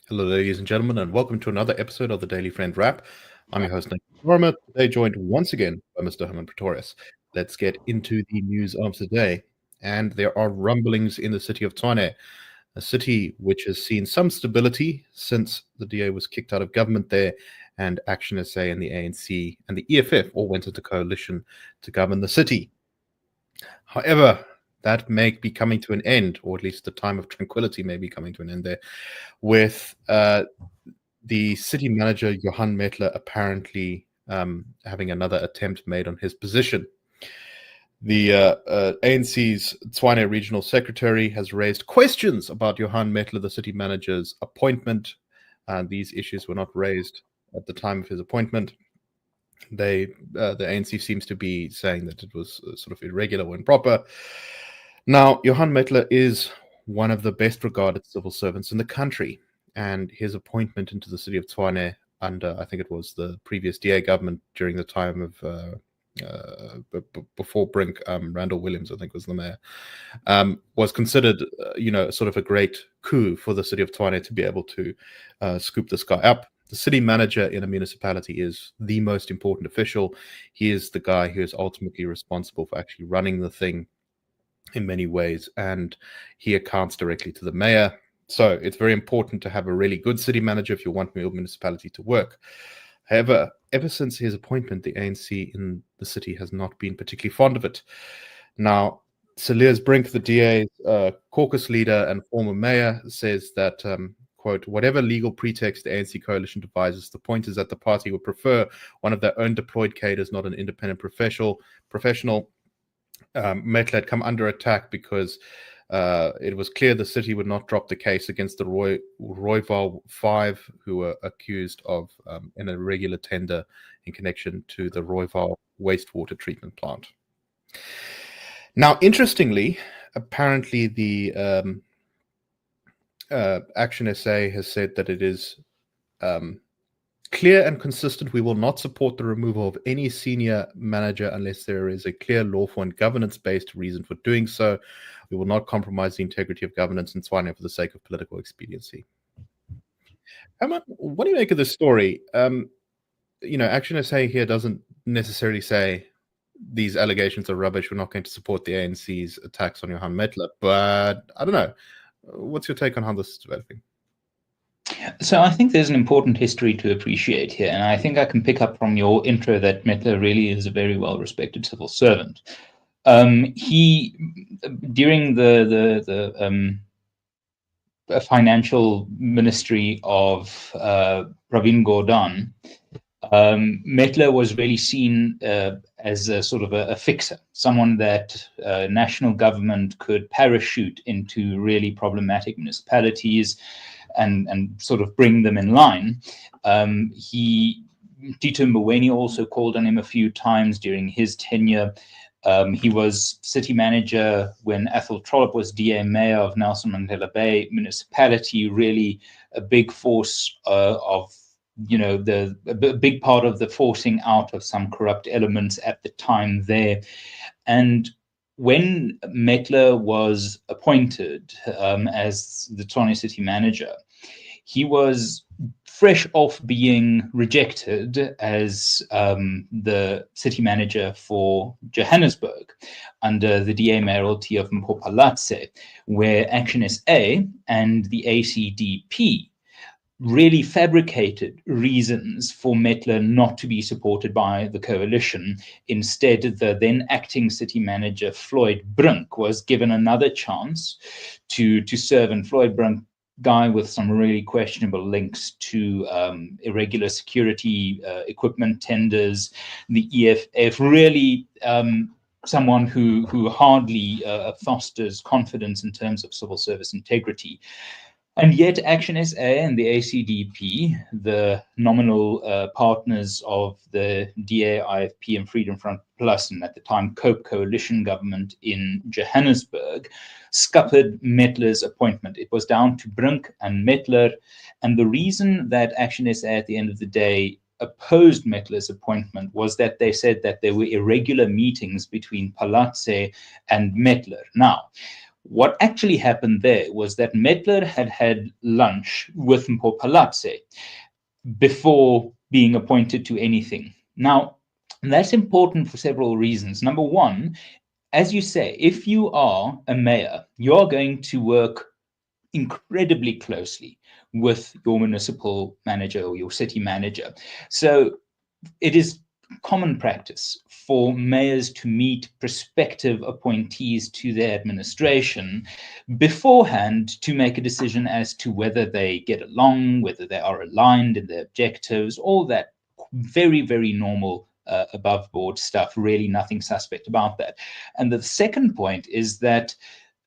Hello, ladies and gentlemen, and welcome to another episode of the Daily Friend Wrap. I'm your host, Nick Lorimer, today joined once again by Mr. Hermann Pretorius. Let's get into the news of the day. And there are rumblings in the city of Tshwane, a city which has seen some stability since the DA was kicked out of government there, and ActionSA and the ANC and the EFF all went into coalition to govern the city. However, that may be coming to an end, or at least the time of tranquility may be coming to an end there, with the city manager, Johann Metler, apparently having another attempt made on his position. The ANC's Tshwane regional secretary has raised questions about Johann Metler, the city manager's appointment. These issues were not raised at the time of his appointment. The ANC seems to be saying that it was sort of irregular or improper. Now, Johann Metler is one of the best regarded civil servants in the country, and his appointment into the city of Tshwane under, I think it was the previous DA government during the time of before Brink, Randall Williams, I think was the mayor, was considered, sort of a great coup for the city of Tshwane to be able to scoop this guy up. The city manager in a municipality is the most important official. He is the guy who is ultimately responsible for actually running the thing in many ways, and he accounts directly to the mayor. So it's very important to have a really good city manager if you want your municipality to work. However, ever since his appointment, the ANC in the city has not been particularly fond of it. Now, Saliers Brink, the DA's caucus leader and former mayor, says that, quote, whatever legal pretext the ANC coalition devises, the point is that the party would prefer one of their own deployed cadres, not an independent professional. Metler had come under attack because it was clear the city would not drop the case against the Rooival 5, who were accused of an irregular tender in connection to the Rooival wastewater treatment plant. Now, interestingly, apparently the ActionSA has said that it is clear and consistent. We will not support the removal of any senior manager unless there is a clear lawful and governance-based reason for doing so. We will not compromise the integrity of governance in Tshwane for the sake of political expediency. Hermann, what do you make of this story? ActionSA here doesn't necessarily say these allegations are rubbish. We're not going to support the ANC's attacks on Johann Metler, but I don't know. What's your take on how this is developing? So I think there's an important history to appreciate here, and I think I can pick up from your intro that Metler really is a very well-respected civil servant. He, during the financial ministry of Pravin Gordhan, Metler was really seen as a sort of a fixer, someone that national government could parachute into really problematic municipalities and sort of bring them in line. Tito Mboweni also called on him a few times during his tenure. He was city manager when Athol Trollip was DA mayor of Nelson Mandela Bay municipality, really a big force of, a big part of the forcing out of some corrupt elements at the time there. And when Metler was appointed as the Tshwane city manager, he was fresh off being rejected as the city manager for Johannesburg under the DA mayoralty of Mpho Phalatse, where ActionSA and the ACDP really fabricated reasons for Metler not to be supported by the coalition. Instead, the then acting city manager, Floyd Brink, was given another chance to serve, and Floyd Brink, guy with some really questionable links to irregular security equipment tenders, the EFF, really someone who hardly fosters confidence in terms of civil service integrity. And yet ActionSA and the ACDP, the nominal partners of the DA, IFP and Freedom Front Plus, and at the time COPE coalition government in Johannesburg, scuppered Metler's appointment. It was down to Brink and Metler. And the reason that ActionSA at the end of the day opposed Metler's appointment was that they said that there were irregular meetings between Phalatse and Metler. Now, What actually happened there was that Metler had had lunch with Mpophalatse before being appointed to anything. Now, that's important for several reasons. Number one, as you say, if you are a mayor, you're going to work incredibly closely with your municipal manager or your city manager. So it is common practice for mayors to meet prospective appointees to their administration beforehand to make a decision as to whether they get along, whether they are aligned in their objectives, all that very, very normal above board stuff, really nothing suspect about that. And the second point is that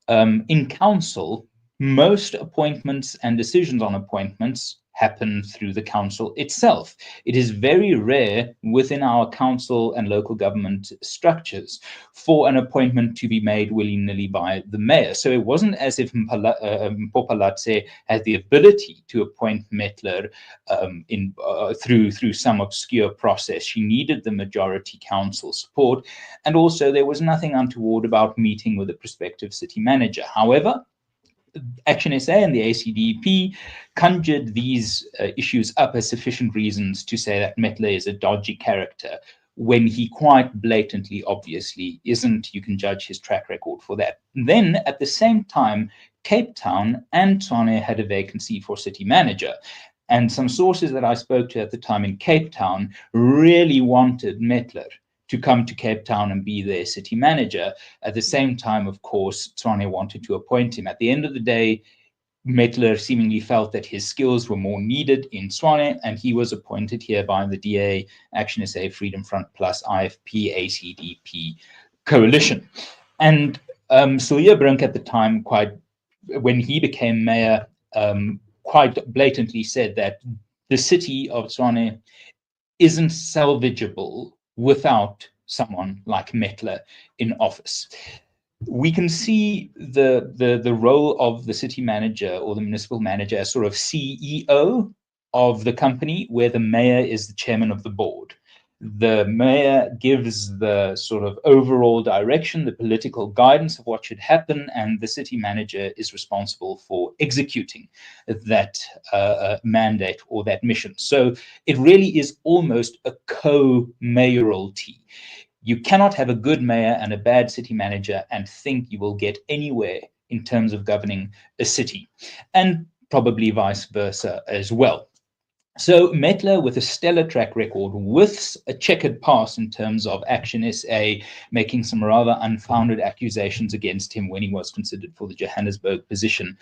in council, most appointments and decisions on appointments happen through the council itself. It is very rare within our council and local government structures for an appointment to be made willy-nilly by the mayor. So it wasn't as if Mpophalatse had the ability to appoint Metler through some obscure process. She needed the majority council support, and also there was nothing untoward about meeting with a prospective city manager. However, ActionSA and the ACDP conjured these issues up as sufficient reasons to say that Metler is a dodgy character, when he quite blatantly, obviously, isn't. You can judge his track record for that. Then, at the same time, Cape Town and Tshwane had a vacancy for city manager. And some sources that I spoke to at the time in Cape Town really wanted Metler to come to Cape Town and be their city manager. At the same time, of course, Tshwane wanted to appoint him. At the end of the day, Metler seemingly felt that his skills were more needed in Tshwane, and he was appointed here by the DA, ActionSA, Freedom Front Plus, IFP, ACDP coalition. And Silje Brink at the time, when he became mayor, quite blatantly said that the city of Tshwane isn't salvageable without someone like Metler in office. We can see the role of the city manager or the municipal manager as sort of CEO of the company, where the mayor is the chairman of the board. The mayor gives the sort of overall direction, the political guidance of what should happen, and the city manager is responsible for executing that mandate or that mission. So it really is almost a co-mayoralty. You cannot have a good mayor and a bad city manager and think you will get anywhere in terms of governing a city, and probably vice versa as well. So Metler, with a stellar track record, with a checkered past in terms of ActionSA making some rather unfounded accusations against him when he was considered for the Johannesburg position,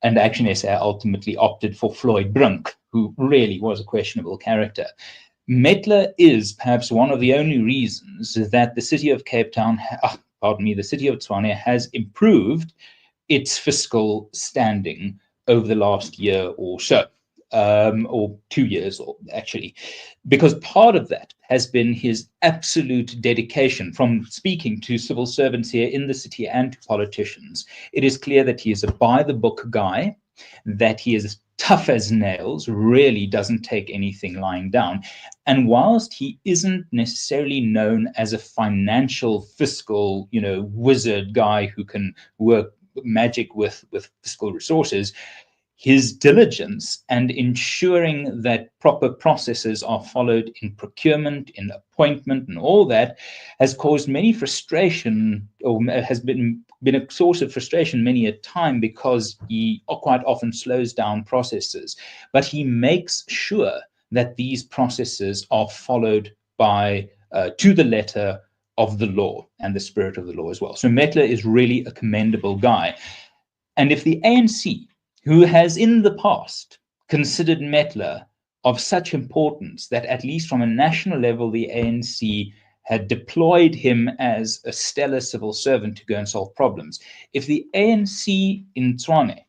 and ActionSA ultimately opted for Floyd Brink, who really was a questionable character. Metler is perhaps one of the only reasons that the city of Cape Town, the city of Tshwane has improved its fiscal standing over the last year or so. Or 2 years, or actually, because part of that has been his absolute dedication. From speaking to civil servants here in the city and to politicians, it is clear that he is a by-the-book guy, that he is tough as nails, really doesn't take anything lying down. And whilst he isn't necessarily known as a financial, fiscal, wizard guy who can work magic with fiscal resources, his diligence and ensuring that proper processes are followed in procurement, in appointment, and all that has caused many frustration, or has been a source of frustration many a time, because he quite often slows down processes. But he makes sure that these processes are followed by to the letter of the law and the spirit of the law as well. So Metler is really a commendable guy. And if the ANC, who has in the past considered Metler of such importance that at least from a national level, the ANC had deployed him as a stellar civil servant to go and solve problems. If the ANC in Tshwane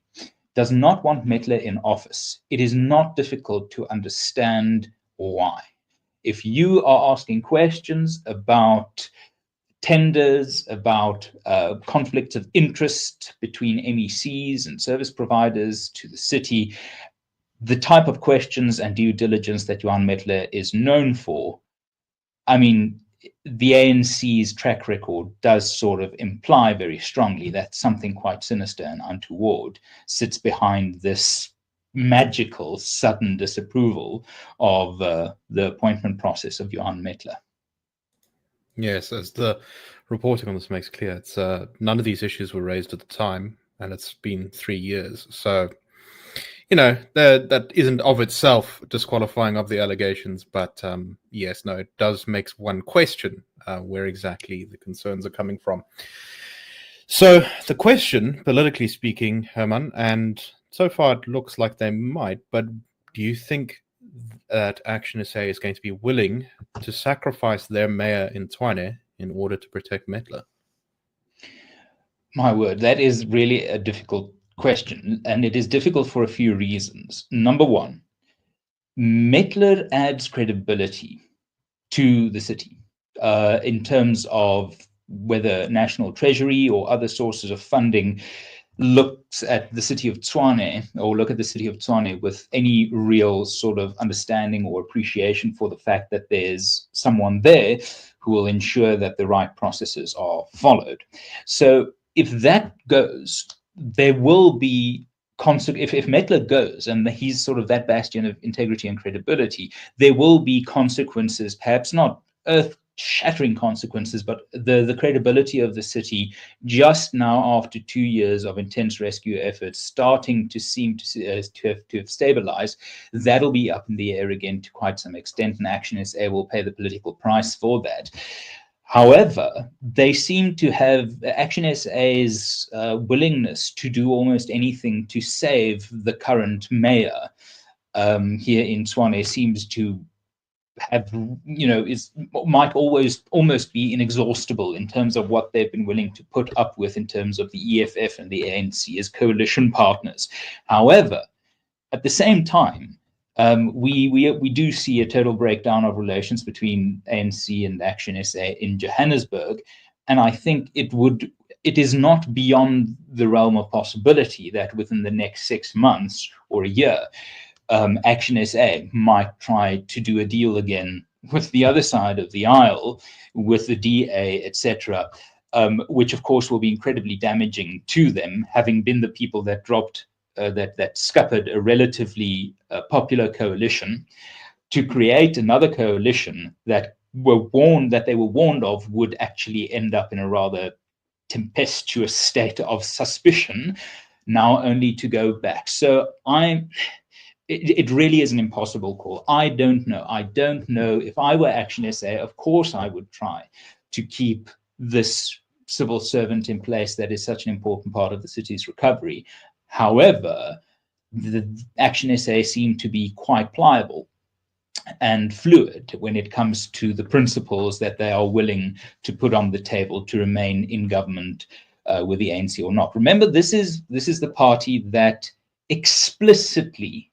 does not want Metler in office, it is not difficult to understand why. If you are asking questions about tenders, about conflicts of interest between MECs and service providers to the city, the type of questions and due diligence that Johan Metler is known for, I mean, the ANC's track record does sort of imply very strongly that something quite sinister and untoward sits behind this magical sudden disapproval of the appointment process of Johann Metler. Yes, as the reporting on this makes clear, it's none of these issues were raised at the time, and it's been 3 years. So, that isn't of itself disqualifying of the allegations, but yes, no, it does make one question where exactly the concerns are coming from. So the question, politically speaking, Hermann, and so far it looks like they might, but do you think that ActionSA is going to be willing to sacrifice their mayor in Tshwane in order to protect Metler? My word, that is really a difficult question, and it is difficult for a few reasons. Number one, Metler adds credibility to the city in terms of whether National Treasury or other sources of funding looks at the city of Tshwane or look at the city of Tshwane with any real sort of understanding or appreciation for the fact that there's someone there who will ensure that the right processes are followed. So if that goes, there will be if Metler goes and he's sort of that bastion of integrity and credibility, there will be consequences, perhaps not earth-shattering consequences, but the credibility of the city just now after 2 years of intense rescue efforts starting to seem to have stabilized, that'll be up in the air again to quite some extent, and ActionSA will pay the political price for that. However, they seem to have ActionSA's willingness to do almost anything to save the current mayor here in Tshwane seems to have, might almost be inexhaustible in terms of what they've been willing to put up with in terms of the EFF and the ANC as coalition partners. However, at the same time, we do see a total breakdown of relations between ANC and ActionSA in Johannesburg, and I think it is not beyond the realm of possibility that within the next 6 months or a year, ActionSA might try to do a deal again with the other side of the aisle, with the DA, etc., which of course will be incredibly damaging to them, having been the people that dropped that scuppered a relatively popular coalition to create another coalition that they were warned of would actually end up in a rather tempestuous state of suspicion, now only to go back. So it really is an impossible call. I don't know. I don't know. If I were ActionSA, of course I would try to keep this civil servant in place that is such an important part of the city's recovery. However, the ActionSA seem to be quite pliable and fluid when it comes to the principles that they are willing to put on the table to remain in government with the ANC or not. Remember, this is the party that explicitly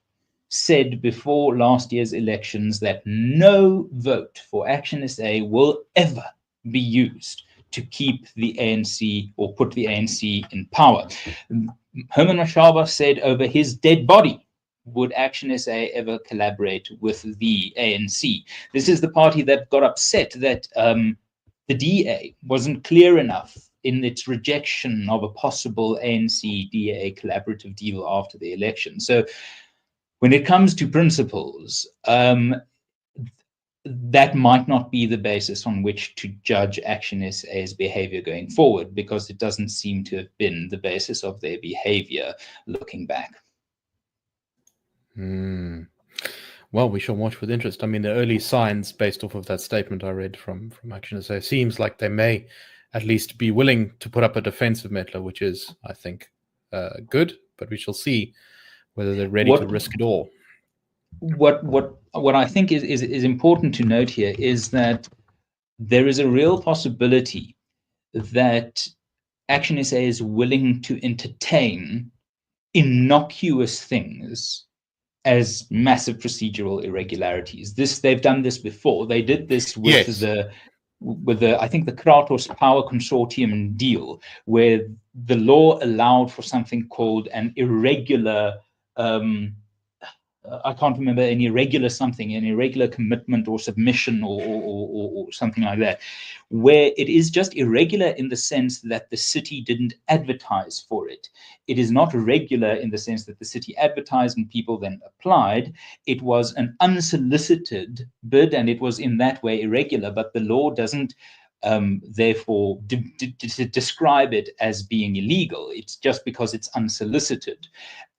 said before last year's elections that no vote for ActionSA will ever be used to keep the ANC or put the ANC in power. Hermann Mashaba said over his dead body, would ActionSA ever collaborate with the ANC? This is the party that got upset that the DA wasn't clear enough in its rejection of a possible ANC-DA collaborative deal after the election. So when it comes to principles, that might not be the basis on which to judge ActionSA's behavior going forward, because it doesn't seem to have been the basis of their behavior looking back. Well, we shall watch with interest. I mean, the early signs based off of that statement I read from ActionSA seems like they may at least be willing to put up a defensive Metler, which is, I think, good, but we shall see whether they're ready to risk it all. What I think is important to note here is that there is a real possibility that ActionSA is willing to entertain innocuous things as massive procedural irregularities. They've done this before. They did this with the I think the Kratos Power Consortium deal, where the law allowed for something called an irregular I can't remember, an irregular something, an irregular commitment or submission or something like that, where it is just irregular in the sense that the city didn't advertise for it. It is not regular in the sense that the city advertised and people then applied. It was an unsolicited bid, and it was in that way irregular, but the law doesn't therefore describe it as being illegal. It's just because it's unsolicited.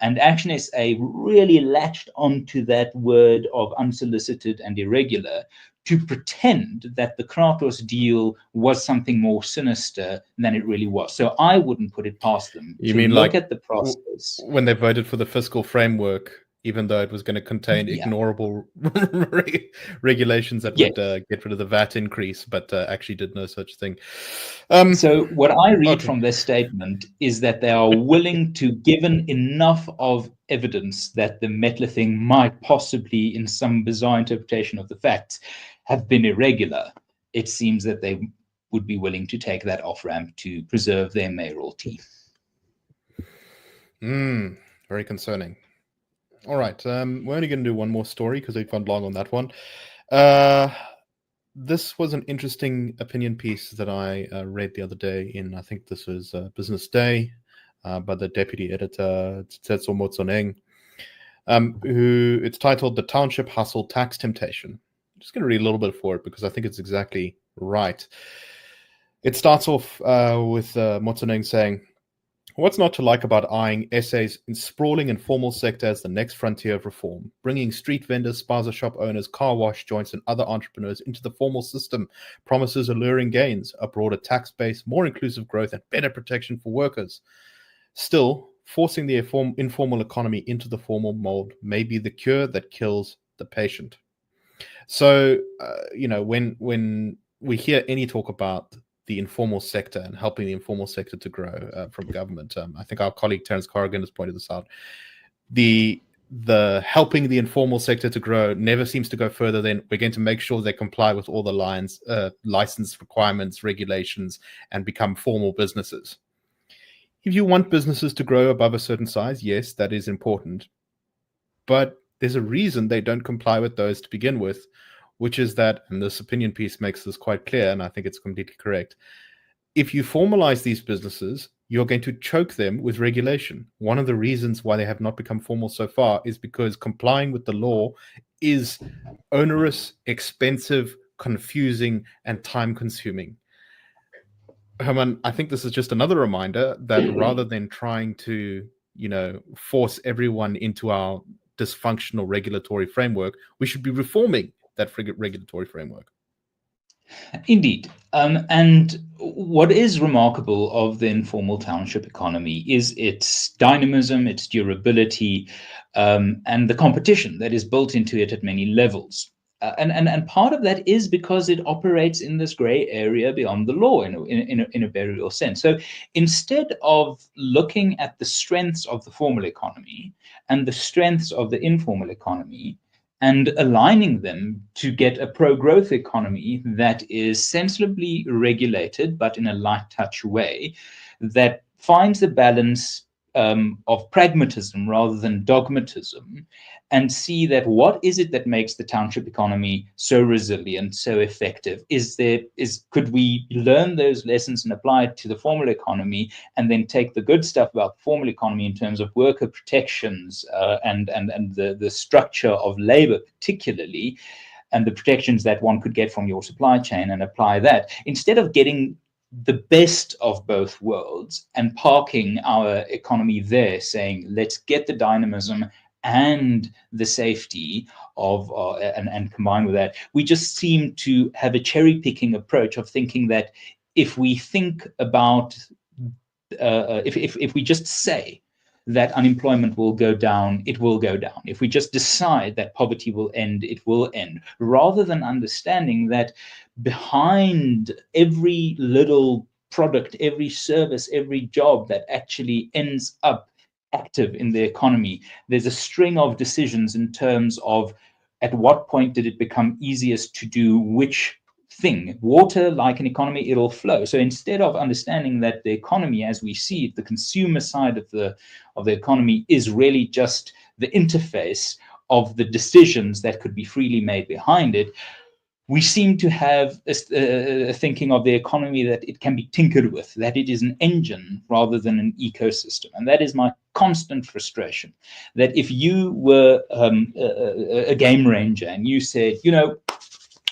And ActionSA really latched onto that word of unsolicited and irregular to pretend that the Kratos deal was something more sinister than it really was. So I wouldn't put it past them You to mean look like at the process. when they voted for the fiscal framework, even though it was going to contain ignorable regulations that would get rid of the VAT increase, but actually did no such thing. So what I read from this statement is that they are willing to, given enough of evidence that the Metler thing might possibly, in some bizarre interpretation of the facts, have been irregular. It seems that they would be willing to take that off-ramp to preserve their mayoralty. Very concerning. All right, we're only going to do one more story because we've gone long on that one. This was an interesting opinion piece that I read the other day in, I think this was Business Day, by the deputy editor, Tshwane, who it's titled "The Township Hustle Tax Temptation." I'm just going to read a little bit for it because I think it's exactly right. It starts off with Motsoeneng saying, "What's not to like about eyeing SA's sprawling informal sector as the next frontier of reform, bringing street vendors, spaza shop owners, car wash joints, and other entrepreneurs into the formal system promises alluring gains, a broader tax base, more inclusive growth, and better protection for workers. Still, forcing the informal economy into the formal mold may be the cure that kills the patient." So, when we hear any talk about the informal sector and helping the informal sector to grow from government, I think our colleague Terence Corrigan has pointed this out. The helping the informal sector to grow never seems to go further than we're going to make sure they comply with all the license requirements, regulations, and become formal businesses. If you want businesses to grow above a certain size, yes, that is important. But there's a reason they don't comply with those to begin with, which is that, and this opinion piece makes this quite clear, and I think it's completely correct. If you formalize these businesses, you're going to choke them with regulation. One of the reasons why they have not become formal so far is because complying with the law is onerous, expensive, confusing, and time-consuming. Hermann, I think this is just another reminder that rather than trying to, force everyone into our dysfunctional regulatory framework, we should be reforming that regulatory framework. Indeed. And what is remarkable of the informal township economy is its dynamism, its durability, and the competition that is built into it at many levels. And part of that is because it operates in this gray area beyond the law in a very real sense. So instead of looking at the strengths of the formal economy and the strengths of the informal economy and aligning them to get a pro-growth economy that is sensibly regulated, but in a light touch way, that finds the balance of pragmatism rather than dogmatism, and see that what is it that makes the township economy so resilient, so effective? Could we learn those lessons and apply it to the formal economy, and then take the good stuff about the formal economy in terms of worker protections and the structure of labor particularly, and the protections that one could get from your supply chain, and apply that, instead of getting the best of both worlds and parking our economy there, saying, let's get the dynamism and the safety of and combine with that. We just seem to have a cherry-picking approach of thinking that if we think about if we just say that unemployment will go down, it will go down. If we just decide that poverty will end, it will end, rather than understanding that behind every little product, every service, every job that actually ends up active in the economy, there's a string of decisions in terms of at what point did it become easiest to do which thing. Water, like an economy, it'll flow. So instead of understanding that the economy as we see it, the consumer side of the economy, is really just the interface of the decisions that could be freely made behind it, we seem to have a thinking of the economy that it can be tinkered with, that it is an engine rather than an ecosystem. And that is my constant frustration, that if you were a game ranger and you said,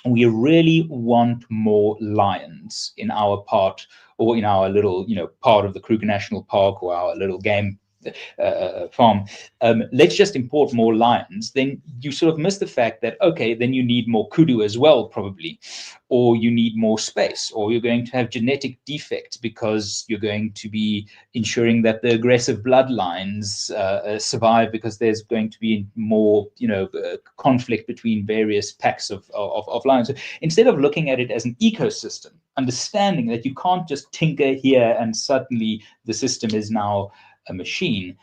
we really want more lions in our part, or in our little, part of the Kruger National Park, or our little game farm, let's just import more lions, then you sort of miss the fact that, okay, then you need more kudu as well, probably, or you need more space, or you're going to have genetic defects because you're going to be ensuring that the aggressive bloodlines survive, because there's going to be more, conflict between various packs of lions. So instead of looking at it as an ecosystem, understanding that you can't just tinker here and suddenly the system is now a machine,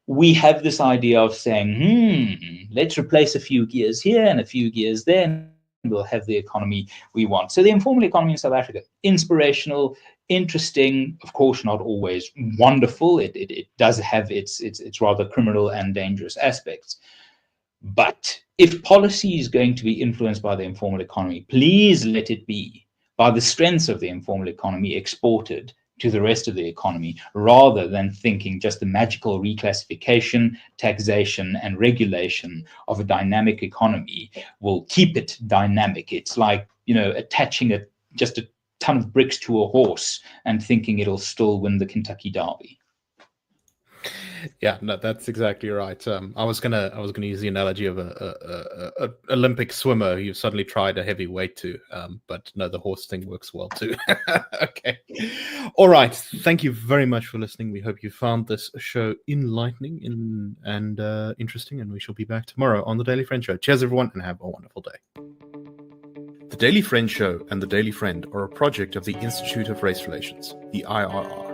we have this idea of saying, let's replace a few gears here and a few gears there, and we'll have the economy we want. So the informal economy in South Africa, inspirational, interesting, of course not always wonderful. It does have its rather criminal and dangerous aspects. But if policy is going to be influenced by the informal economy, please let it be by the strengths of the informal economy exported to the rest of the economy, rather than thinking just the magical reclassification, taxation, and regulation of a dynamic economy will keep it dynamic. It's like, attaching just a ton of bricks to a horse and thinking it'll still win the Kentucky Derby. Yeah, no, that's exactly right. I was gonna use the analogy of a Olympic swimmer who suddenly tried a heavy weight to, but no, the horse thing works well too. Okay, all right. Thank you very much for listening. We hope you found this show enlightening and interesting, and we shall be back tomorrow on the Daily Friend Show. Cheers, everyone, and have a wonderful day. The Daily Friend Show and the Daily Friend are a project of the Institute of Race Relations, the IRR.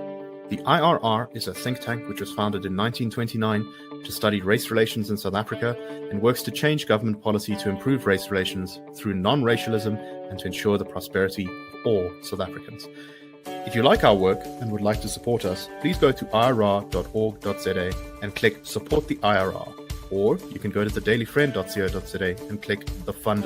The IRR is a think tank which was founded in 1929 to study race relations in South Africa and works to change government policy to improve race relations through non-racialism and to ensure the prosperity of all South Africans. If you like our work and would like to support us, please go to irr.org.za and click Support the IRR. Or you can go to thedailyfriend.co.za and click the Fund